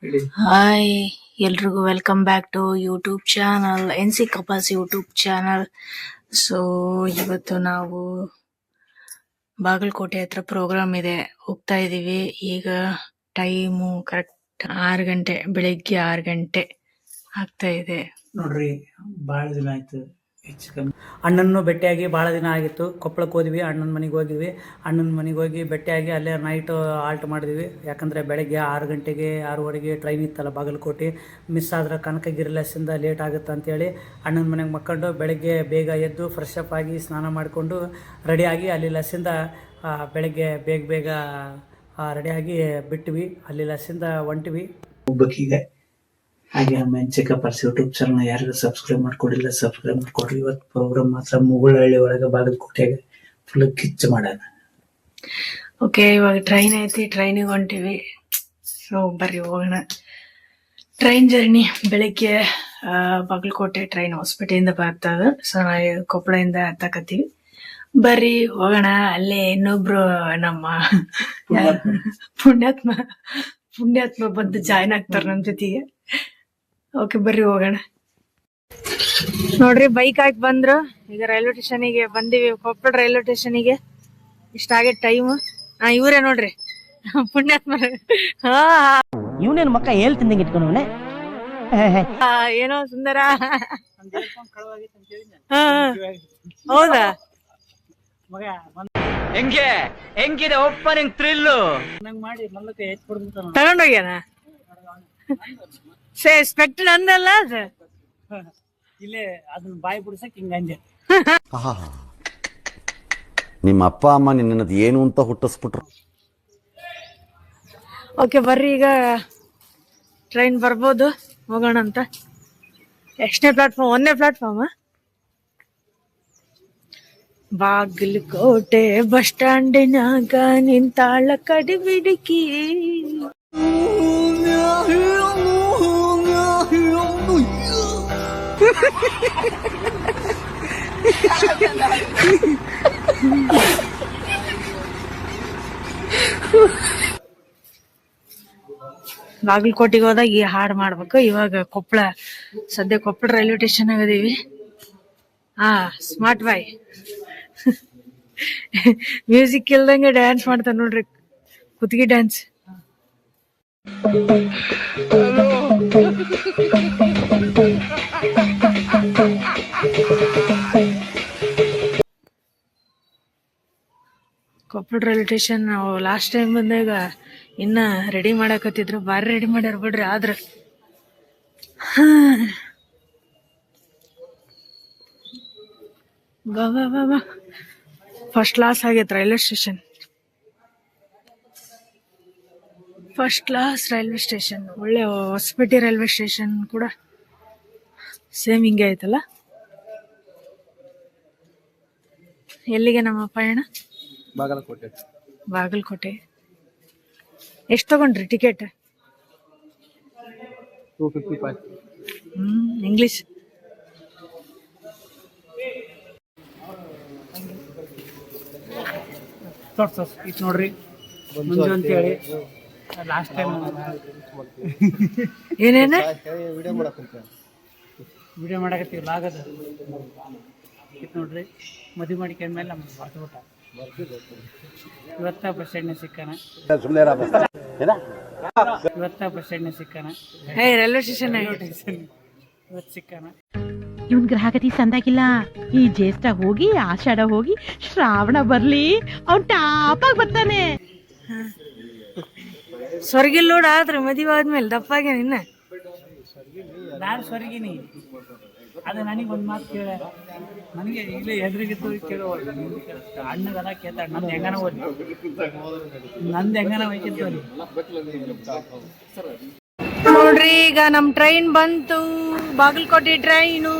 Hi, ಎಲ್ರಿಗೂ welcome back to YouTube channel NC ಕಪಾಸ್ YouTube channel. So ಇವತ್ತು ನಾವು ಬಾಗಲಕೋಟೆ ಹತ್ರ ಪ್ರೋಗ್ರಾಮ್ ಇದೆ, ಹೋಗ್ತಾ ಇದೀವಿ. ಈಗ ಟೈಮು ಕರೆಕ್ಟ್ 6 ಗಂಟೆ, ಬೆಳಿಗ್ಗೆ 6 ಗಂಟೆ ಆಗ್ತಾ ಇದೆ ನೋಡ್ರಿ. ಭಾಳ ದಿನ ಆಯ್ತು, ಹೆಚ್ಚು ಕಮ್ಮಿ ಅಣ್ಣನ್ನು ಭೇಟಿಯಾಗಿ ಭಾಳ ದಿನ ಆಗಿತ್ತು. ಕೊಪ್ಪಳಕ್ಕೆ ಹೋದ್ವಿ, ಅಣ್ಣನ ಮನೆಗೆ ಹೋಗಿದ್ವಿ. ಅಣ್ಣನ ಮನೆಗೆ ಹೋಗಿ ಭೇಟಿಯಾಗಿ ಅಲ್ಲೇ ನೈಟ್ ಆಲ್ಟ್ ಮಾಡಿದ್ವಿ. ಯಾಕಂದರೆ ಬೆಳಗ್ಗೆ 6 ಗಂಟೆಗೆ 6:30ಗೆ ಟ್ರೈನ್ ಇತ್ತಲ್ಲ ಬಾಗಲಕೋಟೆ. ಮಿಸ್ ಆದ್ರೆ ಕನಕಗಿರಿ ಲೆಸ್ಸಿಂದ ಲೇಟ್ ಆಗುತ್ತೆ ಅಂತೇಳಿ ಅಣ್ಣನ ಮನೆಗೆ ಮಕ್ಕೊಂಡು ಬೆಳಗ್ಗೆ ಬೇಗ ಎದ್ದು ಫ್ರೆಶ್ ಅಪ್ ಆಗಿ ಸ್ನಾನ ಮಾಡಿಕೊಂಡು ರೆಡಿಯಾಗಿ ಅಲ್ಲಿ ಲೆಸ್ಸಿಂದ ಬೆಳಗ್ಗೆ ಬೇಗ ರೆಡಿಯಾಗಿ ಬಿಟ್ವಿ. ಅಲ್ಲಿ ಲೆಸ್ಸಿಂದ ಹೊಂಟ್ವಿ. ಹೋಗ್ಬೇಕೀಗ. ಹಾಗೆ ನಮ್ಮ NC ಕಪಾಸ್ ಯೂಟ್ಯೂಬ್ ಚಾನಲ್ ಯಾರಿಗೂ ಸಬ್ಸ್ಕ್ರೈಬ್ ಮಾಡ್ಕೊಡಿಲ್ಲ, ಸಬ್ಸ್ಕ್ರೈಬ್ ಮಾಡ್ಕೊಡ್ರಿ. ಇವತ್ತು ಪ್ರೋಗ್ರಾಮ್ ಮಾತ್ರ ಮುಗುಳಹಳ್ಳಿ ಒಳಗೆ ಬಾಗಲಕೋಟೆಗೆ ಫುಲ್ ಕಿಚ್ಚು ಮಾಡೋಣ. ಓಕೆ, ಇವಾಗ ಟ್ರೈನ್ ಐತಿ, ಟ್ರೈನಿಗೆ ಹೊಂಟಿವಿ. ಸೊ ಬರ್ರಿ ಹೋಗೋಣ. ಟ್ರೈನ್ ಜರ್ನಿ ಬೆಳಗ್ಗೆ ಬಾಗಲಕೋಟೆ ಟ್ರೈನ್ ಹೊಸಪೇಟೆಯಿಂದ ಬರ್ತದ. ಸೊ ನಾವು ಕೊಪ್ಪಳದಿಂದ ಹತ್ತಕತ್ತೀವಿ. ಬರ್ರಿ ಹೋಗೋಣ. ಅಲ್ಲೇ ಇನ್ನೊಬ್ರು ನಮ್ಮ ಪುಣ್ಯಾತ್ಮ ಬಂದು ಜಾಯ್ನ್ ಆಗ್ತಾರ ನಮ್ ಜೊತೆಗೆ. ಓಕೆ, ಬರ್ರಿ ಹೋಗೋಣ. ನೋಡ್ರಿ, ಬೈಕ್ ಹಾಕಿ ಬಂದ್ರು. ಈಗ ರೈಲ್ವೆ ಸ್ಟೇಷನಿಗೆ ಬಂದಿವಿ, ಕೊಪ್ಪಳ ರೈಲ್ವೆ ಸ್ಟೇಷನಿಗೆ. ಇಷ್ಟ ಆಗೇ ಟೈಮ್. ಇವರೇ ನೋಡ್ರಿ ಪುಣ್ಯಾತ್ಮ. ಇವನೇನು ಮಕ್ಕ ಹೇಳ್ತಿದ್ದಂಗೆ ಇಟ್ಕೊಂಡವನೆ. ಏನೋ ಸುಂದರ. ಹೌದಾ? ಹೆಂಗಿದೆ ಓಪನಿಂಗ್ ಥ್ರಿಲ್ಲು ಮಾಡಿ ಮಲ್ಲಕ್ಕೆ ಹೆಚ್ಚು ಕೊಡ್ಬಿಡ್ತಾನ. ತಗೊಂಡೋಗ್ಯಾನ. ಸ್ಪೆಕ್ಟ್ ನಂದಲ್ಲ ಸರ್, ಇಲ್ಲೇ ಅದನ್ನ ಬಾಯಿ ಬಿಡ್ಸಕ್ ಹಿಂಗ ಅಂದೆ. ನಿಮ್ಮ ಅಪ್ಪ ಅಮ್ಮ ನಿನ್ನದು ಏನು ಅಂತ ಹುಟ್ಟಿಸ್ಬಿಟ್ರು. ಓಕೆ, ಬರ್ರಿ ಈಗ ಟ್ರೈನ್ ಬರ್ಬೋದು, ಹೋಗೋಣ ಅಂತ. ಎಷ್ಟನೇ ಪ್ಲಾಟ್ಫಾರ್ಮ್? 1ನೇ ಪ್ಲಾಟ್ಫಾರ್ಮ್. ಬಾಗಲಕೋಟೆ ಬಸ್ ಸ್ಟ್ಯಾಂಡಿನಾಗ ನಿಂತಾಳ ಕಡಿಬಿಡಿಕಿ. ಬಾಗಲಕೋಟೆಗೆ ಹೋದಾಗ ಈ ಹಾಡು ಮಾಡ್ಬೇಕು. ಇವಾಗ ಸದ್ಯ ಕೊಪ್ಪಳ ರೈಲ್ವೆ ಸ್ಟೇಷನ್ ಆಗದೀವಿ. ಸ್ಮಾರ್ಟ್ ಬಾಯ್ ಮ್ಯೂಸಿಕ್ ಇಲ್ದಂಗೆ ಡ್ಯಾನ್ಸ್ ಮಾಡ್ತಾರ ನೋಡ್ರಿ, ಕುತ್ತಿಗೆ ಡ್ಯಾನ್ಸ್. ಕೊಪ್ಪಳ ರೈಲ್ವೆ ಸ್ಟೇಷನ್ ನಾವು ಲಾಸ್ಟ್ ಟೈಮ್ ಬಂದಾಗ ಇನ್ನ ರೆಡಿ ಮಾಡಕತ್ತಿದ್ರು. ಬಾರಿ ರೆಡಿ ಮಾಡ್ಯಾರ ಬಿಡ್ರಿ. ಆದ್ರ ಬಾ ಫಸ್ಟ್ ಕ್ಲಾಸ್ ಆಗೈತೆ railway station. First class railway station. ಒಳ್ಳೆ ಹೊಸಪೇಟೆ ರೈಲ್ವೆ ಸ್ಟೇಷನ್ ಕೂಡ ಸೇಮ್ ಹಿಂಗೆ ಆಯ್ತಲ್ಲ. ಎಲ್ಲಿಗೆ ನಮ್ಮ ಪಯಣ? ಬಾಗಲಕೋಟೆ. ಎಷ್ಟು ತಗೊಂಡ್ರಿ ಟಿಕೆಟ್? 255. ಇಂಗ್ಲಿಷ್. ಇದು ನೋಡ್ರಿ, ಮುಂಜು ಅಂತ ಹೇಳಿ ಲಾಸ್ಟ್ ಟೈಮ್ ಏನೇನ ವಿಡಿಯೋ ಮಾಡಕತ್ತೀವಿ. ಲಾಗದ ಇದು ನೋಡ್ರಿ, ಮದುವೆ ಮಾಡಿಕೊಂಡ್ಮೇಲೆ ನಮ್ಗೆ ಬರ್ತ್ಬಿಟ್ಟ. ಇವತ್ತ ಬಸ್ ಸ್ಟ್ಯಾಂಡ್ನ ಸಿಕ್ಕಾನ. ರೈಲ್ವೆ ಸ್ಟೇಷನ್ ಇವತ್ತು ಸಿಕ್ಕಾನ. ಇವನ್ ಗ್ರಹಗತಿ ಸಂದಾಗಿಲ್ಲ. ಈ ಜ್ಯೇಷ್ಠ ಹೋಗಿ ಆಷಾಢ ಹೋಗಿ ಶ್ರಾವಣ ಬರ್ಲಿ, ಅವ್ನ್ ಟಾಪಾಗಿ ಬರ್ತಾನೆ. ಸ್ವರ್ಗಿಲ್ ನೋಡ. ಆದ್ರೆ ಮದುವೆ ಆದ್ಮೇಲೆ ದಪ್ಪಾಗೆ ನಿನ್ನ. ನಾನು ಸ್ವರ್ಗಿನಿ. ಅದು ನನಗೆ ಒಂದು ಮಾತು ಕೇಳ, ನನಗೆ ಈಗಲೇ ಎದುರಿಗಿತ್ತು ಕೇಳೋ. ಅಣ್ಣಗದ ಕೇಳ್ತಾಳೆ, ನಂದು ಹೆಂಗನ ಓದಿ, ನಂದು ಹೆಂಗನ ಹೋಯ್ತಿತ್ತು. ನೋಡ್ರಿ, ಈಗ ನಮ್ ಟ್ರೈನ್ ಬಂತು, ಬಾಗಲಕೋಟೆ ಟ್ರೈನು.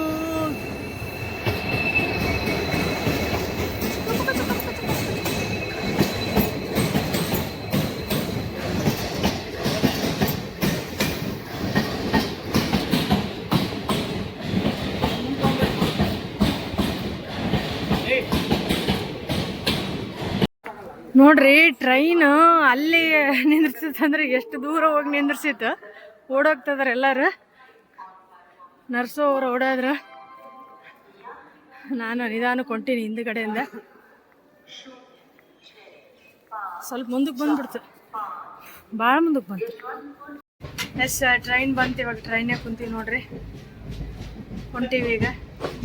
ನೋಡ್ರಿ, ಟ್ರೈನ್ ಅಲ್ಲಿ ನಿಂದ್ರಿಸಿತ್ತು ಅಂದ್ರೆ ಎಷ್ಟು ದೂರ ಹೋಗಿ ನಿಂದ್ರಿಸಿತ್ತು. ಓಡೋಗ್ತದಾರ ಎಲ್ಲಾರು. ನರ್ಸು ಅವ್ರು ಓಡಾದ್ರ, ನಾನು ನಿಧಾನಕ್ಕೆ ಹೊಂಟೀನಿ ಹಿಂದ್ಗಡೆಯಿಂದ. ಸ್ವಲ್ಪ ಮುಂದಕ್ಕೆ ಬಂದ್ಬಿಡ್ತು, ಭಾಳ ಮುಂದಕ್ಕೆ ಬಂತು. ಎಸ್ ಟ್ರೈನ್ ಬಂತು. ಇವಾಗ ಟ್ರೈನಾಗ ಕುಂತೀವಿ ನೋಡ್ರಿ, ಹೊಂಟೀವಿ ಈಗ.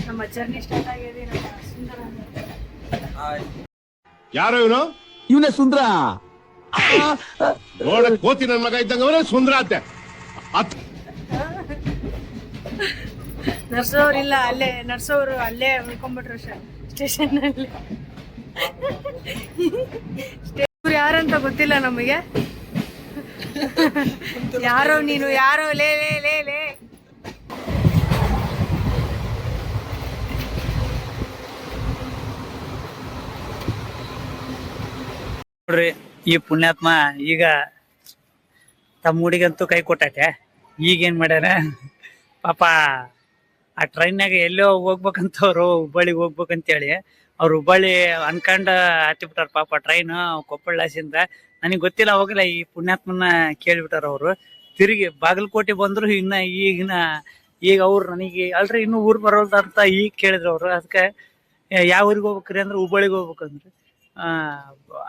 ನಮ್ಮ ಜರ್ನಿ ಸ್ಟಾರ್ಟ್ ಆಗಿದೆ. ನಮ್ಮ ಸುಂದರ ಯಾರೋ ಇವನೇ ಸುಂದ್ರ. ನೋಡಕ್ ಕೋತಿ ನನ್ ಮಗ ಇದ್ದಂಗ ಅವನೇ ಸುಂದ್ರ ಅಂತೆ. ನರ್ಸೋರು ಇಲ್ಲ, ಅಲ್ಲೇ ನರ್ಸೋರು ಅಲ್ಲೇ ಉಳ್ಕೊಂಡ್ಬಿಟ್ರು ಸ್ಟೇಷನ್ನಲ್ಲಿ. ಇವ್ರು ಯಾರಂತ ಗೊತ್ತಿಲ್ಲ ನಮಗೆ. ಯಾರೋ ನೀನು, ಯಾರೋ ಲೇ ಲೇ ಲೇ ಲೇ. ನೋಡ್ರಿ, ಈ ಪುಣ್ಯಾತ್ಮ ಈಗ ತಮ್ಮ ಹುಡುಗಂತೂ ಕೈ ಕೊಟ್ಟೈತೆ. ಈಗೇನ್ ಮಾಡ್ಯಾರ ಪಾಪ, ಆ ಟ್ರೈನ್ನಾಗ ಎಲ್ಲೋ ಹೋಗ್ಬೇಕಂತವ್ರು, ಹುಬ್ಬಳ್ಳಿಗೆ ಹೋಗ್ಬೇಕಂತೇಳಿ ಅವ್ರು ಹುಬ್ಬಳ್ಳಿ ಅನ್ಕೊಂಡ ಹತ್ತಿಬಿಟ್ಟಾರ ಪಾಪ. ಟ್ರೈನ್ ಕೊಪ್ಪಳಾಸಿಂದ ನನಗೆ ಗೊತ್ತಿಲ್ಲ, ಹೋಗಿಲ್ಲ. ಈ ಪುಣ್ಯಾತ್ಮನ ಕೇಳ್ಬಿಟ್ಟಾರ ಅವರು. ತಿರುಗಿ ಬಾಗಲಕೋಟೆ ಬಂದ್ರು. ಈಗ ಅವ್ರು ನನಗೆ ಅಲ್ರಿ ಇನ್ನೂ ಊರ್ ಬರೋಲ್ದ ಅಂತ ಈಗ ಕೇಳಿದ್ರು ಅವ್ರು. ಅದಕ್ಕೆ ಯಾವ ಊರಿಗೆ ಹೋಗ್ಬೇಕ್ರಿ ಅಂದ್ರೆ ಹುಬ್ಬಳ್ಳಿಗೆ ಹೋಗ್ಬೇಕಂದ್ರಿ.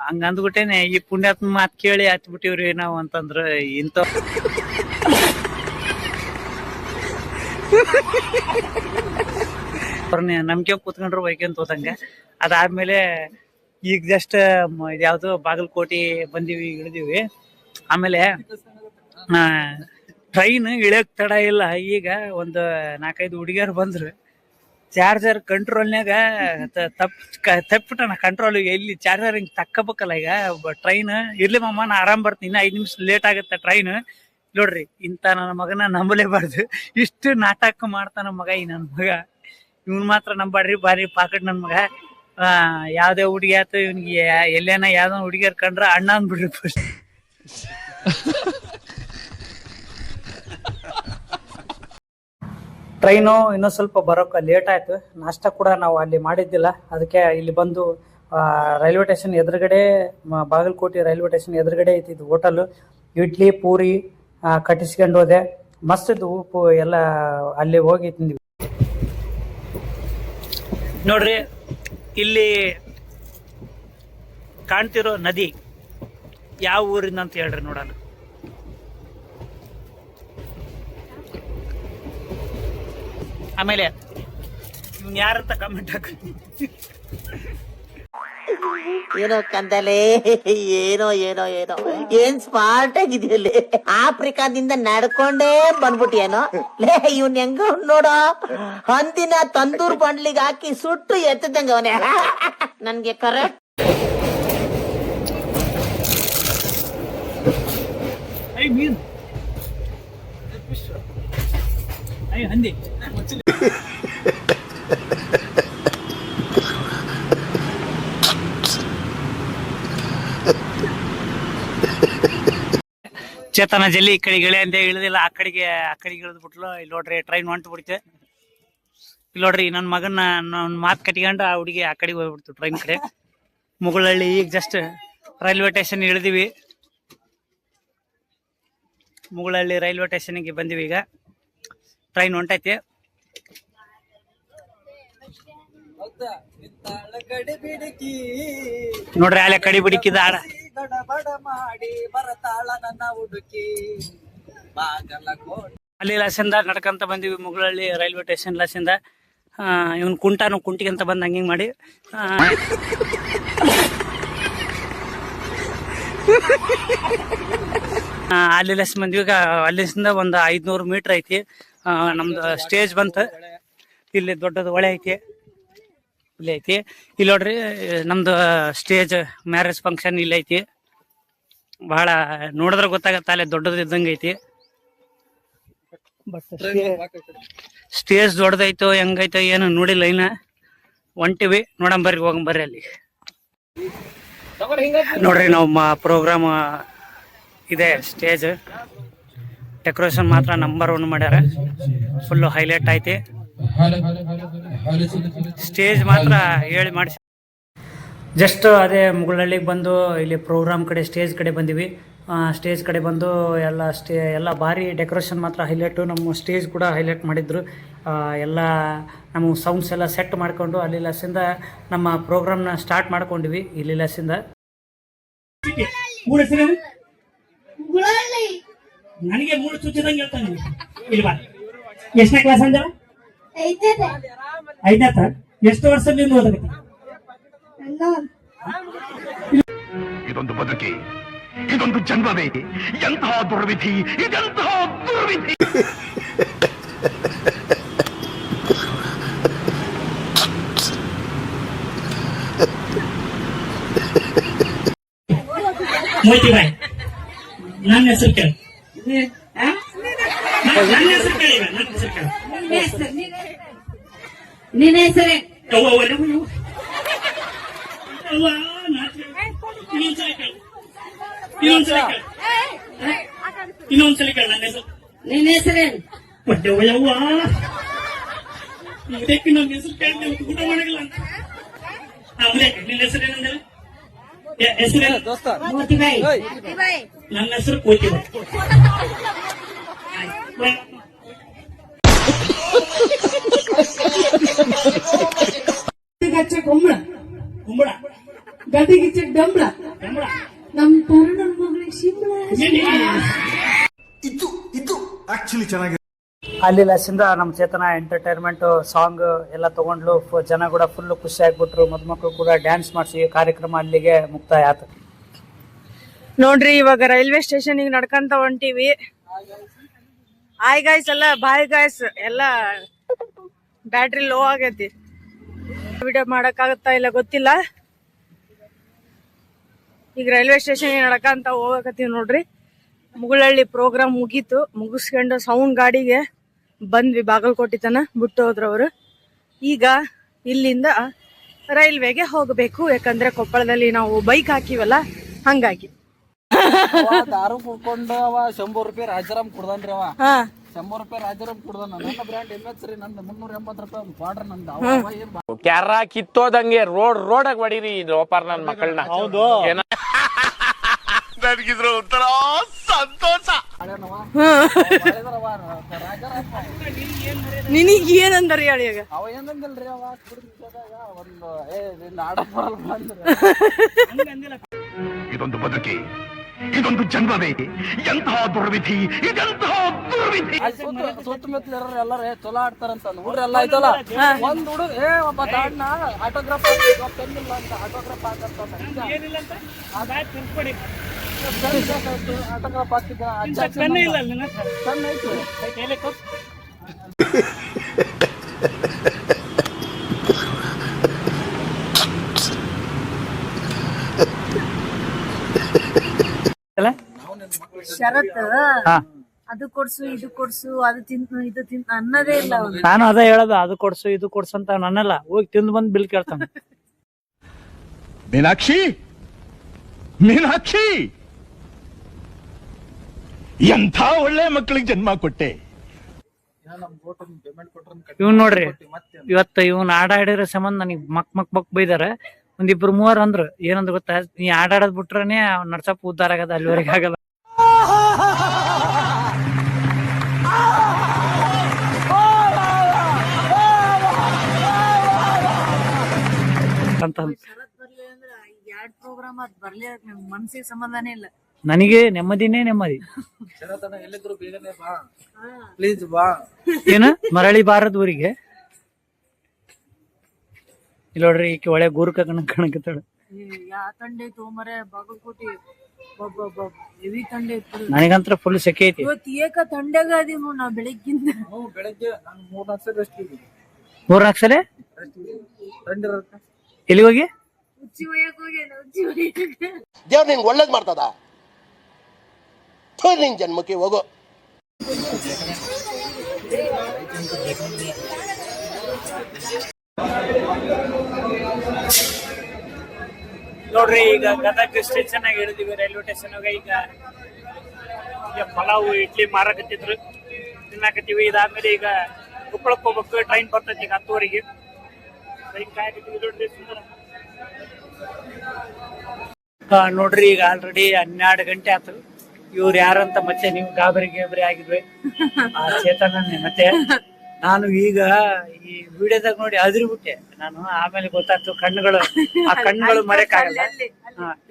ಹಂಗ ಅಂದ್ಬಿಟ್ಟೇನೆ ಈ ಪುಣ್ಯಾತ್ಮ ಮಾತ್ ಕೇಳಿ ಹತ್ಬಿಟ್ಟಿವ್ರಿ ನಾವು ಅಂತಂದ್ರ. ಇಂಥ ನಂಬಿಕೆ ಕೂತ್ಕೊಂಡ್ರು ಬೈಕಂತ ಹೋದಂಗ. ಅದಾದ್ಮೇಲೆ ಈಗ ಜಸ್ಟ್ ಇದ್ಯಾವ್ದು ಬಾಗಲಕೋಟೆ ಬಂದಿವಿ, ಇಳಿದಿವಿ. ಆಮೇಲೆ ಟ್ರೈನ್ ಇಳಿಯಕ್ ತಡ ಇಲ್ಲ. ಈಗ ಒಂದು 4-5 ಹುಡುಗಿಯರು ಬಂದ್ರು. ಚಾರ್ಜರ್ ಕಂಟ್ರೋಲ್ನಾಗ ತಪ್ಪಿಬಿಟ್ಟಣ. ಕಂಟ್ರೋಲ್ ಎಲ್ಲಿ ಚಾರ್ಜರ್ ಹಿಂಗ್ ತಕ್ಕಬೇಕಲ್ಲ. ಈಗ ಟ್ರೈನ್ ಇರ್ಲಿ ಮಾಮ, ನಾ ಆರಾಮ್ ಬರ್ತೀನಿ, ಇನ್ನ 5 ನಿಮಿಷ ಲೇಟ್ ಆಗತ್ತೆ ಟ್ರೈನ್. ನೋಡ್ರಿ, ಇಂತ ನನ್ನ ಮಗನ ನಂಬಲೇಬಾರ್ದು. ಇಷ್ಟು ನಾಟಕ ಮಾಡ್ತಾನ ಮಗ ಈ ನನ್ ಮಗ. ಇವ್ನ್ ಮಾತ್ರ ನಂಬಾಡ್ರಿ, ಬಾರಿ ಪಾಕೆಟ್ ನನ್ ಮಗ. ಯಾವ್ದೇ ಹುಡುಗಿ ಆಯ್ತು ಇವ್ನಿಗೆ ಎಲ್ಲೇನ ಯಾವ್ದೋ ಹುಡುಗಿಯರ್ ಕಂಡ್ರ ಅಣ್ಣ ಅಂದ್ಬಿಡ್ರಿ ಫಸ್ಟ್. ಟ್ರೈನು ಇನ್ನೊಂದು ಸ್ವಲ್ಪ ಬರೋಕೆ ಲೇಟ್ ಆಯ್ತು. ನಾಷ್ಟ ಕೂಡ ನಾವು ಅಲ್ಲಿ ಮಾಡಿದ್ದಿಲ್ಲ. ಅದಕ್ಕೆ ಇಲ್ಲಿ ಬಂದು ರೈಲ್ವೆ ಸ್ಟೇಷನ್ ಎದುರುಗಡೆ, ಬಾಗಲಕೋಟೆ ರೈಲ್ವೆ ಸ್ಟೇಷನ್ ಎದುರುಗಡೆ ಐತಿದ್ದು ಹೋಟೆಲ್. ಇಡ್ಲಿ ಪೂರಿ ಕಟ್ಟಿಸ್ಕೊಂಡು ಹೋದೆ. ಮಸ್ತ್ ಇದ್ದು, ಉಪ್ಪು ಎಲ್ಲ ಅಲ್ಲಿ ಹೋಗಿ ತಿಂದ್ವಿ. ನೋಡ್ರಿ, ಇಲ್ಲಿ ಕಾಣ್ತಿರೋ ನದಿ ಯಾವ ಊರಿಂದ ಅಂತ ಹೇಳ್ರಿ ನೋಡೋಣ. ಆಮೇಲೆ ಇವ್ನು ಯಾರಂತ ಕಮೆಂಟ್ ಹಾಕಿ. ಏನೋ ಕಂದಲೆ, ಏನೋ ಏನೋ ಏನೋ ಏನ್ ಸ್ಮಾರ್ಟ್ ಆಗಿದೆಯಲ್ಲಿ. ಆಫ್ರಿಕಾದಿಂದ ನಡ್ಕೊಂಡೇ ಬಂದ್ಬಿಟ್ಟಿಯೇನೋ ಲೇ. ಇವ್ನ್ ಹೆಂಗ ನೋಡೋ, ಹಂದಿನ ತಂದೂರ್ ಬಂಡ್ಲಿಗೆ ಹಾಕಿ ಸುಟ್ಟು ಎತ್ತದಂಗ ಅವನೇ. ನನ್ಗೆ ಕರೆಕ್ಟ್ ಮೀನ್ ಹಂದಿ. ಚೇತನ ಜಲ್ಲಿ ಈ ಕಡೆಗೆ ಇಳೆ ಅಂತ ಇಳಿದಿಲ್ಲ, ಆ ಕಡೆಗೆ ಇಳಿದ್ಬಿಟ್ಲು. ಇಲ್ಲಿ ನೋಡ್ರಿ, ಟ್ರೈನ್ ಹೊಂಟು ಬಿಡ್ತೆ. ಇಲ್ಲಿ ನೋಡ್ರಿ, ನನ್ನ ಮಗನ ಮಾತು ಕಟ್ಕೊಂಡು ಆ ಹುಡುಗಿ ಆ ಕಡೆಗೆ ಹೋಗ್ಬಿಡ್ತು, ಟ್ರೈನ್ ಕಡೆ. ಮುಗುಳಹಳ್ಳಿ ಈಗ ಜಸ್ಟ್ ರೈಲ್ವೆ ಸ್ಟೇಷನ್ ಇಳಿದಿವಿ. ಮುಗುಳಹಳ್ಳಿ ರೈಲ್ವೆ ಸ್ಟೇಷನ್ಗೆ ಬಂದಿವಿ. ಈಗ ಟ್ರೈನ್ ಹೊಂಟೈತಿ. ನೋಡ್ರಿ, ಅಲ್ಲೇ ಕಡಿ ಬಿಡಿಕಿದ ಆಡ. ಅಲ್ಲಿ ಲಸಿಂದ ನಡ್ಕಂತ ಬಂದಿವಿ ಮುಗುಳಹಳ್ಳಿ ರೈಲ್ವೆ ಸ್ಟೇಷನ್ ಲಸಿಂದ. ಇವನ್ ಕುಂಟಿಗೆ ಅಂತ ಬಂದ್ ಹಂಗಿಂಗ್ ಮಾಡಿ ಅಲ್ಲಿ ಲಸ್ ಬಂದ್ವಿ. ಈಗ ಅಲ್ಲಿಂದ ಒಂದು 500 ಮೀಟರ್ ಐತಿ. ನಮ್ದು ಸ್ಟೇಜ್ ಬಂತ. ಇಲ್ಲಿ ದೊಡ್ಡದು ಹೊಳೆ ಐತಿ, ಇಲ್ಲಿ ಐತಿ. ಇಲ್ಲಿ ನೋಡ್ರಿ, ನಮ್ದು ಸ್ಟೇಜ್ ಮ್ಯಾರೇಜ್ ಫಂಕ್ಷನ್ ಇಲ್ಲಿ ಐತಿ. ಬಹಳ ನೋಡಿದ್ರೆ ಗೊತ್ತಾಗತ್ತ, ಅಲ್ಲೇ ದೊಡ್ಡದು ಇದ್ದಂಗ ಐತಿ. ಬಟ್ ಸ್ಟೇಜ್ ದೊಡ್ಡದೈತೋ ಹೆಂಗೈತೋ ಏನು ನೋಡಿಲ್ಲ ಇನ್ನ. ಹೊಂಟಿವಿ, ನೋಡಂಬರ್ರಿ, ಹೋಗಂಬರ್ರಿ. ಅಲ್ಲಿ ನೋಡ್ರಿ, ನಾವು ಪ್ರೋಗ್ರಾಮ್ ಇದೆ. ಸ್ಟೇಜ್ ಡೆಕೋರೇಷನ್ ಮಾತ್ರ ನಂಬರ್ 1 ಮಾಡ್ಯಾರ. ಫುಲ್ಲು ಹೈಲೈಟ್ ಐತಿ. ಸ್ಟೇಜ್ ಮಾತ್ರ ಹೇಳಿ ಮಾಡಿಸಿ. ಜಸ್ಟ್ ಅದೇ ಮುಗುಳಹಳ್ಳಿಗೆ ಬಂದು ಇಲ್ಲಿ ಪ್ರೋಗ್ರಾಮ್ ಕಡೆ, ಸ್ಟೇಜ್ ಕಡೆ ಬಂದಿವಿ. ಸ್ಟೇಜ್ ಕಡೆ ಬಂದು ಎಲ್ಲ ಭಾರಿ ಡೆಕೋರೇಷನ್ ಮಾತ್ರ ಹೈಲೈಟು. ನಮ್ಮ ಸ್ಟೇಜ್ ಕೂಡ ಹೈಲೈಟ್ ಮಾಡಿದ್ರು. ಎಲ್ಲ ನಮ್ಮ ಸೌಂಡ್ಸ್ ಎಲ್ಲ ಸೆಟ್ ಮಾಡಿಕೊಂಡು ಅಲ್ಲಿ ಲಸ್ಸಿಂದ ನಮ್ಮ ಪ್ರೋಗ್ರಾಮ್ನ ಸ್ಟಾರ್ಟ್ ಮಾಡ್ಕೊಂಡಿವಿ. ಇಲ್ಲಿ ಲಸ್ಸಿಂದ ನನಗೆ ಮೂರು ಚುಚ್ಚಿದಂಗೆ ಹೇಳ್ತಾನೆ ಇಲ್ವಾ. ಎಷ್ಟನೇ ಕ್ಲಾಸ್ ಅಂದ? ಐದನೇತ. ಎಷ್ಟು ವರ್ಷದಿಂದ ಓದಕತ್ತಿ? ಇದೊಂದು ಬದುಕಿ, ಇದೊಂದು ಜನ್ಮವೇ, ಎಂತಹ ದುರ್ವಿಧಿ, ಇದೆಂತಹ ದುರ್ವಿಧಿ. ಮೋತಿ ಬಾಯ್, ನನ್ನ ಹೆಸರು ಕೇಳಿ. ನನ್ನ ಹೆಸರು ಕೇಳಿ. ನನ್ನ ಹೆಸರು ಕೇಳಿ. ನಿನ್ನ ಹೆಸರೇ? ಇನ್ನೊಂದ್ಸಲ ಕೇಳ. ನನ್ನ ಹೆಸರು. ನಿನ್ನ ಹೆಸರೇನು? ಯವ್ವ ಇದಕ್ಕೆ ನಮ್ಮ ಹೆಸರು ಕೇಳಿ ಊಟ ಮಾಡಲ್ಲ ಅಂತ. ನಿನ್ನ ಹೆಸರೇನಂದ್ರೆ? ಹೆಸರೇನು? ಮೋತಿಬಾಯಿ. ನನ್ನ ಹೆಸರು ಕೋತಿಬಾಯಿ. ಕುಂಬಳ ಕುಂಬಳ, ಗದಿಗಿಚ್ಚ ಡಂಬಳ, ಕಂಬಳ, ನಮ್ ಪೂರ್ಣ ಮಗಳಿಗೆ ಶಿಂಬಳ. ಅಲ್ಲಿ ಲಸಿಂದ ನಮ್ಮ ಚೇತನ ಎಂಟರ್ಟೈನ್ಮೆಂಟ್ ಸಾಂಗ್ ಎಲ್ಲ ತಗೊಂಡ್ಲು. ಜನ ಕೂಡ ಫುಲ್ ಖುಷಿ ಆಗ್ಬಿಟ್ರು. ಮಕ್ಕಳು ಕೂಡ ಡ್ಯಾನ್ಸ್ ಮಾಡಿಸಿ ಕಾರ್ಯಕ್ರಮ ಅಲ್ಲಿಗೆ ಮುಕ್ತಾಯ ಆಯ್ತು. ನೋಡ್ರಿ ಇವಾಗ ರೈಲ್ವೆ ಸ್ಟೇಷನ್ ನಡ್ಕಂತ ಹೊಂಟಿವಿ. ಆಯ್ ಗಾಯ್ಸ್ ಎಲ್ಲ ಬಾಯ್ ಗಾಯ್ಸ್ ಎಲ್ಲ ಬ್ಯಾಟ್ರಿ ಲೋ ಆಗೈತಿ. ವಿಡಿಯೋ ಮಾಡಕ್ಕಾಗತ್ತಾ ಇಲ್ಲ ಗೊತ್ತಿಲ್ಲ. ಈಗ ರೈಲ್ವೆ ಸ್ಟೇಷನ್ ನಡ್ಕಂತ ಹೋಗಕತ್ತೀವಿ ನೋಡ್ರಿ. ಮುಗುಳಹಳ್ಳಿ ಪ್ರೋಗ್ರಾಮ್ ಮುಗೀತು. ಮುಗಿಸ್ಕೊಂಡು ಸೌಂಡ್ ಗಾಡಿಗೆ ಬಂದ್ವಿ. ಬಾಗಲಕೋಟೆ ತನ ಬಿಟ್ಟು ಹೋದ್ರವ್ರು. ಈಗ ಇಲ್ಲಿಂದ ರೈಲ್ವೆಗೆ ಹೋಗಬೇಕು. ಯಾಕಂದ್ರೆ ಕೊಪ್ಪಳದಲ್ಲಿ ನಾವು ಬೈಕ್ ಹಾಕಿವಲ್ಲ, ಹಂಗಾಗಿ. ದಾರು ಕುಡ್ಕೊಂಡು ಅವ 100 ರೂಪಾಯಿ ರಾಜಾರಾಮ್ ಕುಡ್ದನ್ರಿ. ಅವ 100 ರೂಪಾಯಿ ರಾಜಾರಾಮ್ ಕುಡ್ದಾನ. ನನ್ನ ಬ್ರ್ಯಾಂಡ್ MH ರೀ. ನಂದು 380 ರೂಪಾಯಿ ಬಾರ್ಡ್ರ್ ನಂದು. ಕ್ಯಾರ ಕಿತ್ತೋದಂಗೆ ರೋಡಾಗ ಹೊಡೀರಿ ಲೋಪಾರ್ ನನ್ ಮಕ್ಕಳನ್ನ. ಹೌದು, ನನಗಿದ್ರ ಒಂಥರ ಸಂತೋಷ. ನಿನಗ್ ಏನಂದ್ರಿ ಹೇಳಿ ಈಗ? ಅವ ಏನಂದಿಲ್ರಿ. ಅವ ಕುಡಿದಾಗ ಒಂದು ಆಡಪ್ಪ. ಇದೊಂದು ಬದುಕಿ, ಇದೊಂದು ಜನ್ಮವೇ, ಎಂತಹ ದುರ್ವಿಧಿ, ಇದೆಂತಹ ದುರ್ವಿಧಿ. ಸುತ್ತಮುತ್ತಲ ಎಲ್ಲಾರ ಚಲೋ ಆಡ್ತಾರಂತ ನೋಡ್ರಿ. ಎಲ್ಲ ಆಯ್ತಲ್ಲ, ಒಂದ್ ಹುಡುಗ ಒಬ್ಬ ದಾಡ್ನ ಆಟೋಗ್ರಾಫ್ ಪೆನ್ನಿಲ್ಲ ಅಂತ ಆಟೋಗ್ರಾಫ್ ಹಾಕಂತ ಆಟೋಗ್ರಾಫ್ ಹಾಕಿದ್ದ. ಪೆನ್ ಐತಿ. ಶರತ್ ಅದು ಕೊಡ್ಸು ಇದು ಕೊಡ್ಸು ಅದು ತಿಂತು ಇದು ತಿಂತ ಅನ್ನೋದೇ ಇಲ್ಲ. ನಾನು ಅದೇ ಹೇಳೋದು, ಅದು ಕೊಡ್ಸು ಇದು ಕೊಡ್ಸು ಅಂತ ನನ್ನಲ್ಲ. ಹೋಗಿ ತಿಂದು ಬಂದು ಬಿಲ್ ಕೇಳ್ತಾನೆ. ಮೀನಾಕ್ಷಿ, ಮೀನಾಕ್ಷಿ, ಎಂಥ ಒಳ್ಳೆ ಮಕ್ಕಳಿಗೆ ಜನ್ಮ ಕೊಟ್ಟೆ. ಇವ್ನ್ ನೋಡ್ರಿ, ಇವತ್ತು ಇವ್ನ ಆಡಿರೋ ಸಂಬಂಧ ನನಗ್ ಮಕ್ ಬೈದಾರ. ಒಂದಿಬ್ರು ಮೂವರು ಅಂದ್ರು. ಏನಂದ್ರು ಗೊತ್ತಾ? ನೀ ಆಡಾಡದ್ ಬಿಟ್ರನೆ ನಡ್ಸಪ್ಪ ಉದ್ದಾರ ಆಗದ, ಅಲ್ಲಿವರೆಗೆ ಆಗಲ್ಲ ಅಂತ. ಪ್ರೋಗ್ರಾಮ್ ಅದ್ ಬರ್ಲಿ, ಮನ್ಸಿಗೆ ಸಂಬಂಧನೇ ಇಲ್ಲ. ನನಗೆ ನೆಮ್ಮದಿನೇ ನೆಮ್ಮದಿ. ಎಲ್ಲಿದ್ರು ಬೇಗನೆ ಬಾ ಪ್ಲೀಸ್ ಬಾ. ಏನ ಮರಳಿ ಬಾರದ ಊರಿಗೆ ಇಲ್ಲಿ ನೋಡ್ರಿ. ಈಕೆ ಒಳ್ಳೆ ಗೂರ್ಕ ಕಣಕತ್ತಾಳ. ಯಾ ತಂಡೆ ತೋಮರೆ ಬಾಗಲಕೋಟೆ ಹೆವಿ ತಂಡೆ ಇತ್ತು. ನನಗಂತ್ರ ಫುಲ್ ಸೆಕೆ ಐತಿ. ಇವತ್ತು ಏಕ ತಂಡೆಗ ಅದೀವಿ ನಾವ್ ಬೆಳಗ್ಗಿಂದ. ಬೆಳಗ್ಗೆ ನಾನು 3-4 ಸಲ ರೆಸ್ಟ್ ಇದ್ದೀನಿ. 3-4 ಸಲ ಎಲ್ಲಿ ಹೋಗಿ? ಉಚ್ಚಿ ಒಯ್ಯಕ್ ಹೋಗ್ಯಾನ. ಉಚ್ಚಿ ಒಯ್ಯಕ್ಕೆ ದೇವ್ರು ನಿನ್ಗೆ ಒಳ್ಳೇದ್ ಮಾಡ್ತದ. ನಿನ್ ಜನ್ಮಕ್ಕೆ ಹೋಗೋ. ನೋಡ್ರಿ, ಈಗ ಗದಗ ಸ್ಟೇಷನ್ ಆಗಿ ಹಿಡಿದಿವಿ. ರೈಲ್ವೆ ಸ್ಟೇಷನ್ ಈಗ ಪಲಾವು ಇಡ್ಲಿ ಮಾರಕತ್ತಿದ್ರು, ತಿನ್ನಾಕತ್ತೀವಿ. ಇದಾದ್ಮೇಲೆ ಈಗ ಕೊಪ್ಪಳಕ್ಕೆ ಹೋಗ್ಬೇಕು. ಟ್ರೈನ್ ಬರ್ತೈತಿ ಈಗ 10 ನೋಡ್ರಿ, ಈಗ ಆಲ್ರೆಡಿ 12 ಗಂಟೆ ಆಯ್ತು. ಇವ್ರು ಯಾರಂತ ಮತ್ತೆ ನೀವು ಗಾಬರಿ ಆಗಿದ್ವಿ. ಆ ಚೇತನನ್ನೇ. ಮತ್ತೆ ನಾನು ಈಗ ಈ ವಿಡಿಯೋದಾಗ ನೋಡಿ ಅದ್ರಿಬಿಟ್ಟೆ ನಾನು. ಆಮೇಲೆ ಗೊತ್ತಾಯ್ತು ಆ ಕಣ್ಣುಗಳು ಮರೆಯಕ್ಕಾಗಲ್ಲ.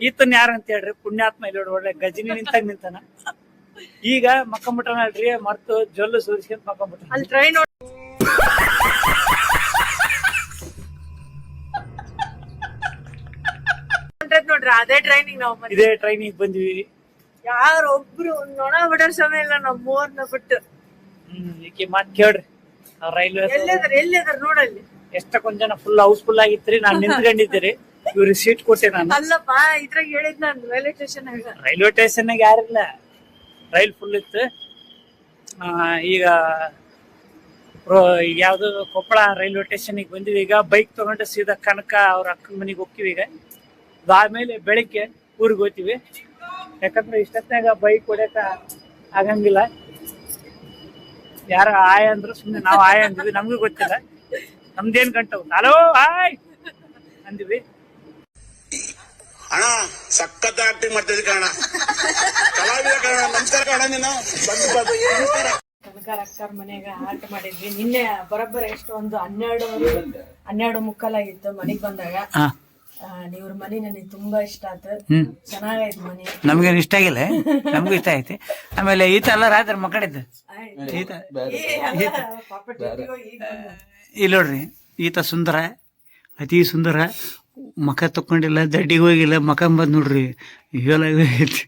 ಈತನ್ ಯಾರು ಅಂತ ಹೇಳ್ರಿ, ಪುಣ್ಯಾತ್ಮ ಇಲ್ಲಿ ಒಳ್ಳೆ ಗಜನಿ ನಿಂತಾನ. ಈಗ ಮಕ್ಕಂಬಿಟ್ಟನಲ್ರಿ, ಮರ್ತು ಜೊಲ್ಲು ಸೂರಿಸ್ಕೊಂಡ್ ಮಕ್ಕಂಬಿಟ್ಟ. ಅಲ್ಲಿ ಟ್ರೈನ್ ನೋಡ್ರಿ, ಅದೇ ಟ್ರೈನಿಗೆ ನಾವು ಇದೇ ಟ್ರೈನಿಗೆ ಬಂದ್ವಿ. ಯಾರೊಬ್ರು ನೊಣ ಬಿಡೋ ಸಮಯ ಇಲ್ಲ ನಾವು ಮೂರ್ನ ಬಿಟ್ಟು. ಈಕೆ ಮಾತ್ ಕೇಳ್ರಿ. ರೈಲ್ವೆ ಎಲ್ಲಿದಾರ ನೋಡಲ್ಲಿ. ಎಷ್ಟಕ್ಕೊಂದ್ ಜನ ಫುಲ್ ಹೌಸ್ಫುಲ್ ಆಗಿತ್ರಿ. ನಾನ್ ನಿಂತ್ಕೊಂಡಿದ್ದೀರಿ, ಇವ್ರಿಗೆ ಸೀಟ್ ಕೊಟ್ಟೆ ನಾನು. ಅಲ್ಲಪ್ಪ, ಇದ್ರಾಗ ಹೇಳಿದ್ ನಾನು ರೈಲ್ವೆ ಸ್ಟೇಷನ್ ಯಾರಿಲ್ಲ, ರೈಲ್ ಫುಲ್ ಇತ್ತು. ಈಗ ಯಾವ್ದು ಕೊಪ್ಪಳ ರೈಲ್ವೆ ಸ್ಟೇಷನ್ಗೆ ಬಂದಿವಿ. ಈಗ ಬೈಕ್ ತಗೊಂಡು ಸೀದಾ ಕನಕ ಅವ್ರ ಅಕ್ಕನ ಮನೆಗೆ ಹೋಗ್ತೀವಿ. ಈಗ ಅದಾದ್ಮೇಲೆ ಬೆಳಿಗ್ಗೆ ಊರಿಗೆ ಹೋಗ್ತೀವಿ. ಯಾಕಂದ್ರೆ ಇಷ್ಟೊತ್ತಾಗ ಬೈಕ್ ಹೊಡ್ಯಕ ಆಗಂಗಿಲ್ಲ. ಯಾರ ಆಯ್ ಅಂದ್ರು ಸುಮ್ನೆ ನಾವು ಆಯ್ ಅಂದಿವಿ, ನಮ್ಗೂ ಗೊತ್ತಿಲ್ಲ ನಮ್ದೇನ್ ಗಂಟವು. ಹಲೋ ಆಯ್ ಅಂದಿವಿ. ಅಣ್ಣ ಸಖತ್ ಆಕ್ಟಿಂಗ್ ಮಾಡ್ತಿದ್ದೆ ಕಣ, ಕಲಾವಿದ ಕಣ. ನಮಸ್ಕಾರ ಕಣ, ನೀನು ಕನಕರ ಅಕ್ಕರ ಮನೆಗ ಆಟ ಮಾಡಿದ್ವಿ. ನಿನ್ನೆ ಬರೋಬ್ಬರ ಎಷ್ಟು ಒಂದು 12:30 ಆಗಿತ್ತು ಮನೆಗ್ ಬಂದಾಗ. ಇವ್ರ ಮನಿ ನನಗೆ ತುಂಬಾ ಇಷ್ಟ ಆಯ್ತು. ಚೆನ್ನಾಗೈತ್ ಮನಿ. ನಮ್ಗೇನು ಇಷ್ಟ ಆಗಿಲ್ಲ, ನಮ್ಗೂ ಇಷ್ಟ ಐತಿ. ಆಮೇಲೆ ಈತ ಎಲ್ಲ ರಾತ್ರಿ ಮಕ್ಕಳಿದ್ದು ಇಲ್ಲ ನೋಡ್ರಿ. ಈತ ಸುಂದರ, ಅತಿ ಸುಂದರ. ಮಕ ತಕೊಂಡಿಲ್ಲ, ದಡ್ಡಿಗೆ ಹೋಗಿಲ್ಲ, ಮಕ ಬಂದ್ ನೋಡ್ರಿ. ಹೇಳೈತಿ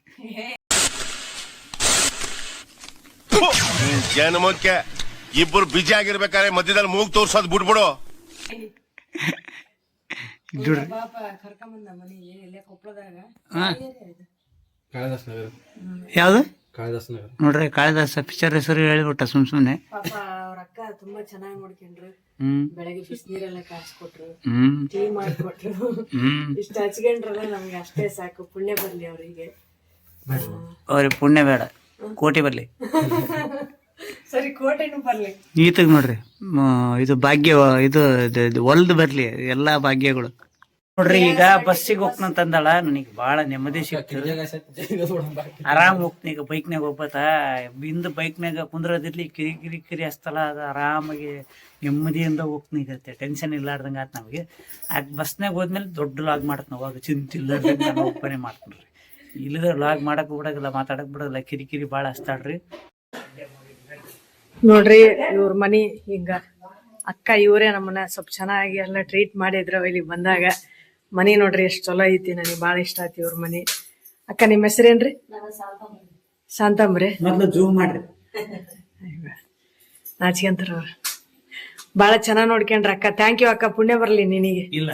ಜನಮಕ್ಕೆ ಇಬ್ಬರು ಬಿಜಿ ಆಗಿರ್ಬೇಕಾದ್ರೆ ಮಧ್ಯದಲ್ಲಿ ಮೂಗ್ ತೋರ್ಸೋದ್ ಬಿಡ್ಬಿಡು. ಯಾವ್ದು ನೋಡ್ರಿ, ಕಾಳಿದಾಸ ಪಿಕ್ಚರ್ ಹೆಸರು ಹೇಳಿಬಿಟ್ಟ ಸುಮ್ನೆ. ಪಾಪ ಅವ್ರ ಅಕ್ಕ ತುಂಬಾ ಚೆನ್ನಾಗಿ ನೋಡ್ಕೊಂಡ್ರು. ಬೆಳಗ್ಗೆ ಬಿಸಿನೀರೆಲ್ಲ ಕಾಯಿಸ್ಕೊಟ್ರು, ಟೀ ಮಾಡ್ಕೊಟ್ರು. ಇಷ್ಟ ಹಚ್ಕೊಂಡ್ರಲ್ಲ ನಮ್ಗೆ ಅಷ್ಟೇ ಸಾಕು. ಪುಣ್ಯ ಬರ್ಲಿ ಅವರಿಗೆ. ಅವ್ರಿಗೆ ಪುಣ್ಯ ಬೇಡ, ಕೋಟಿ ಬರ್ಲಿ. ಸರಿ, ಕೋಟೆನೂ ಬರ್ಲಿ. ಈತಗ್ ನೋಡ್ರಿ, ಇದು ಭಾಗ್ಯ, ಇದು ಹೊಲ್ದು ಬರ್ಲಿ ಎಲ್ಲಾ ಭಾಗ್ಯಗಳು. ನೋಡ್ರಿ, ಈಗ ಬಸ್ಸಿಗೆ ಹೋಗ್ನಂತಂದಳ, ನನಗೆ ಬಹಳ ನೆಮ್ಮದಿ ಸಿಕ್ತು. ಆರಾಮ್ ಹೋಗ್ತೀನಿ. ಈಗ ಬೈಕ್ನಾಗ ಹೋಗ್ಬತ್ತ ಹಿಂದ್ ಬೈಕ್ನಾಗ ಕುಂದ್ರದಿರ್ಲಿ, ಕಿರಿ ಹಸ್ತಲ್ಲ. ಅದು ಆರಾಮಾಗಿ ನೆಮ್ಮದಿಯಿಂದ ಹೋಗ್ತೀನಿ. ಈಗ ಟೆನ್ಷನ್ ಇಲ್ಲಾರ್ದಂಗ ಆತ್ ನಮಗೆ. ಬಸ್ನಾಗ ಹೋದ್ಮೇಲೆ ದೊಡ್ಡ ಲಾಗ್ ಮಾಡತ್ ನಾವು. ಅದು ಚಿಂತೆ ಇಲ್ಲಾರ್ದಂಗ ನಾನು ಒಬ್ಬನೇ ಮಾಡ್ಕೊಂಡ್ರಿ. ಇಲ್ಲದ ಲಾಗ್ ಮಾಡಕ್ ಬಿಡೋದಿಲ್ಲ, ಮಾತಾಡಕ್ ಬಿಡೋದಿಲ್ಲ. ಕಿರಿಕಿರಿ ಭಾಳ ಹಸ್ತಾಡ್ರಿ. ನೋಡ್ರಿ, ಇವ್ರ ಮನಿ ಹಿಂಗ ಅಕ್ಕ ಇವರೇ ನಮ್ಮನ್ನ ಸ್ವಲ್ಪ ಚೆನ್ನಾಗಿ ಎಲ್ಲ ಟ್ರೀಟ್ ಮಾಡಿದ್ರು ಇಲ್ಲಿ ಬಂದಾಗ. ಮನಿ ನೋಡ್ರಿ ಎಷ್ಟು ಚಲೋ ಐತಿ. ನನಗೆ ಬಾಳ ಇಷ್ಟ ಆಯ್ತು ಇವ್ರ ಮನಿ. ಅಕ್ಕ, ನಿಮ್ಮ ಹೆಸರೇನ್ರಿ? ಶಾಂತಂಬ್ರಿ. ಮೊದ್ಲು ಜೂಮ್ ಮಾಡ್ರಿ. ನಾಚಿಕಂತಾರ ಅವ್ರ. ಬಾಳ ಚೆನ್ನಾಗ್ ನೋಡ್ಕೊಂಡ್ರ ಅಕ್ಕ. ಥ್ಯಾಂಕ್ ಯು ಅಕ್ಕ. ಪುಣ್ಯ ಬರ್ಲಿ ನಿನಗೆ. ಇಲ್ಲ,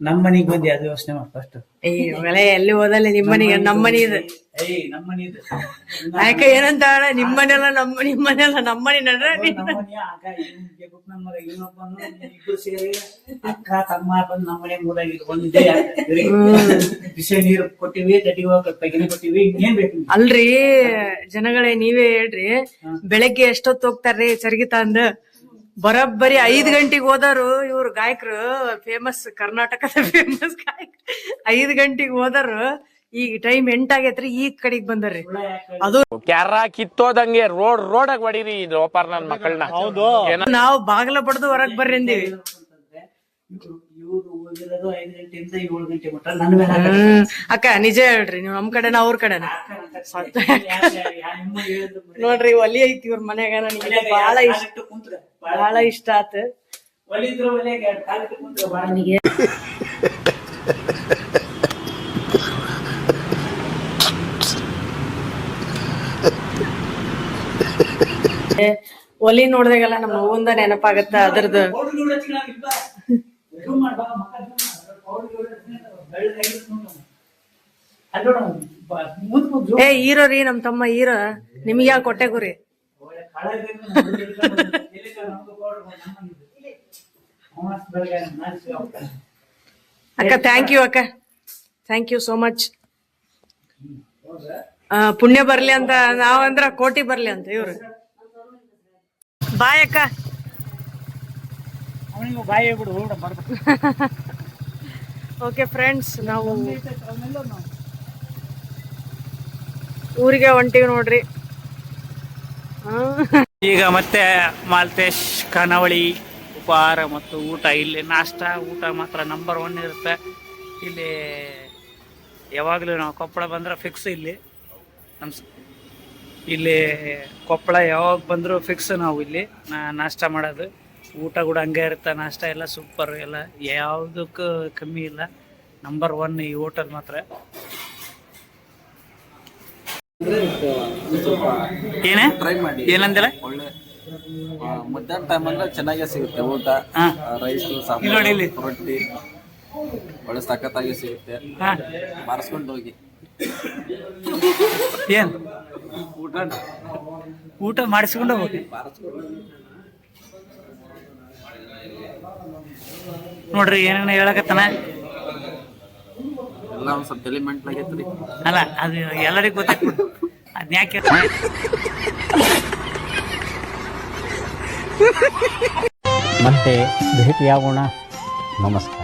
ನಮ್ಮ ಮನಿಗ್ ಬಂದಿ, ಅದು ಯೋಚನೆ ಮಾಡಿ ಫಸ್ಟ್. ಇವಾಗಲೇ ಎಲ್ಲಿ ಹೋದಲ್ಲಿ ನಿಮ್ಮ ಮನಿಗೆ. ನಮ್ಮ ಮನಿ ಇದು. ನಮ್ಮ ಮನಿ ಇದು. ಯಾಕ ಏನಂತ ನಿಮ್ಮನೆಲ್ಲ ನಿಮ್ಮನೆಲ್ಲ ನಮ್ಮ ಮನಿ ನಡ್ರ. ಅಕ್ಕ ತಮ್ಮ ಬಂದು ನಮ್ಮ ಮನೆ ಮೂಲಾಗಿ ಒಂದೇ ಬಿಸಿ ನೀರು ಕೊಟ್ಟಿವಿ, ತಟ್ಟಿಗೆ ಹೋಗಿ ಕೊಟ್ಟಿವಿ. ಏನ್ ಬೇಕು? ಅಲ್ರಿ ಜನಗಳೇ, ನೀವೇ ಹೇಳ್ರಿ. ಬೆಳಗ್ಗೆ ಎಷ್ಟೊತ್ತು ಹೋಗ್ತಾರ್ರಿ ಚರ್ಗಿತ ಅಂದ. ಬರೋಬ್ಬರಿ 5 ಗಂಟೆಗೆ ಹೋದಾರು ಇವ್ರು ಗಾಯಕರು. ಫೇಮಸ್, ಕರ್ನಾಟಕದ ಫೇಮಸ್ ಗಾಯಕರು. 5 ಗಂಟೆಗೆ ಹೋದಾರು. ಈಗ ಟೈಮ್ 8 ಆಗೈತ್ರಿ, ಈಗ ಕಡೆಗ್ ಬಂದಾರ್ರಿ. ಅದು ಕ್ಯಾರ ಕಿತ್ತೋದಂಗೆ ರೋಡಾಗ ಹೊಡೀರಿ ಲೋಪಾರ್ ನನ್ ಮಕ್ಕಳನ್ನ. ನಾವು ಬಾಗಲ ಬಡ್ದು ಹೊರಗ್ ಬರ್ರಿ ಅಂದಿವಿ. ಇವ್ರು 5 ಗಂಟೆಯಿಂದ 7 ಗಂಟೆ ಮಟ್ಟ ನನ್ನ ಮೇಲೆ. ಅಕ್ಕ ನಿಜ ಹೇಳ್ರಿ, ನೀವು ನಮ್ ಕಡೆನ ಅವ್ರ ಕಡೆನ. ನೋಡ್ರಿ, ಒಲಿ ಐತಿ ಇವ್ರ ಮನ್ಯಾಗ. ನನಗೆ ಬಹಳ ಇಷ್ಟ ಆತ. ನನಗೆ ಒಲಿ ನೋಡ್ದಾಗೆಲ್ಲ ನಮ್ಮ ಅವ್ವಂದ ನೆನಪಾಗತ್ತ ಅದ್ರದ್ದು. ಹೀರೋ ರೀ, ನಮ್ ತಮ್ಮ ಹೀರೋ. ನಿಮ್ಗೆ ಯಾವ ಕೊಟ್ಟೆ ಗುರಿ? ಅಕ್ಕ, ಥ್ಯಾಂಕ್ ಯು ಅಕ್ಕ. Thank you so much. ಪುಣ್ಯ ಬರ್ಲಿ ಅಂತ ನಾವಂದ್ರ ಕೋಟಿ ಬರ್ಲಿ ಅಂತ ಇವ್ರು. ಬಾಯ್ ಅಕ್ಕ. ಬಾಯಿ ಬಿಡು, ಬರ್ಬೇಕು. ಓಕೆ ಫ್ರೆಂಡ್ಸ್, ನಾವು ಊರಿಗೆ ಹೊಂಟಿವಿ ನೋಡ್ರಿ. ಈಗ ಮತ್ತೆ ಮಾಲ್ತೇಶ್, ಖಾನಾವಳಿ, ಉಪಹಾರ ಮತ್ತು ಊಟ. ಇಲ್ಲಿ ನಾಷ್ಟ ಊಟ ಮಾತ್ರ ನಂಬರ್ 1 ಇರುತ್ತೆ. ಇಲ್ಲಿ ಯಾವಾಗಲೂ ನಾವು ಕೊಪ್ಪಳ ಬಂದ್ರೆ ಫಿಕ್ಸ್ ಇಲ್ಲಿ ಕೊಪ್ಪಳ ಯಾವಾಗ ಬಂದರೂ ಫಿಕ್ಸ್ ನಾವು ಇಲ್ಲಿ ನಾಷ್ಟ ಮಾಡೋದು. ಊಟ ಕೂಡ ಹಂಗೆ ಇರುತ್ತೆ, ನಾಷ್ಟ ಎಲ್ಲ ಸೂಪರ್, ಎಲ್ಲ ಯಾವುದಕ್ಕೂ ಕಮ್ಮಿ ಇಲ್ಲ. ನಂಬರ್ 1 ಈ ಹೋಟೆಲ್ ಮಾತ್ರ. ಏನೇ ಟ್ರೈ ಮಾಡಿ, ಏನಂದಿಲ್ಲ? ಒಳ್ಳೆ ಮಧ್ಯಾಹ್ನ ಟೈಮ್ ಅಂದ್ರೆ ಚೆನ್ನಾಗೇ ಸಿಗುತ್ತೆ ಊಟ. ರೈಸ್, ಇಲ್ಲಿ ನೋಡಿ ಇಲ್ಲಿ. ರೊಟ್ಟಿ ಒಳ್ಳೆ ಸಖತ್ತಾಗಿ ಸಿಗುತ್ತೆ. ಬಾರಿಸ್ಕೊಂಡು ಹೋಗಿ. ಏನ್ ಊಟ ಮಾಡಿಸ್ಕೊಂಡು ಹೋಗಿ ನೋಡ್ರಿ ಏನೇನು ಹೇಳಕತ್ತಾನ. ಎಲ್ಲ ಒಂದ್ ಸ್ವಲ್ಪ ಎಲಿಮೆಂಟ್ ಆಗೈತ್ರಿ. ಅಲ್ಲ ಅದು ಎಲ್ಲರಿಗೂ ಗೊತ್ತಾಗ್ಬಿಡು, ಅದ್ನ ಯಾಕೆ. ಮತ್ತೆ ಭೇಟಿಯಾಗೋಣ. ನಮಸ್ಕಾರ.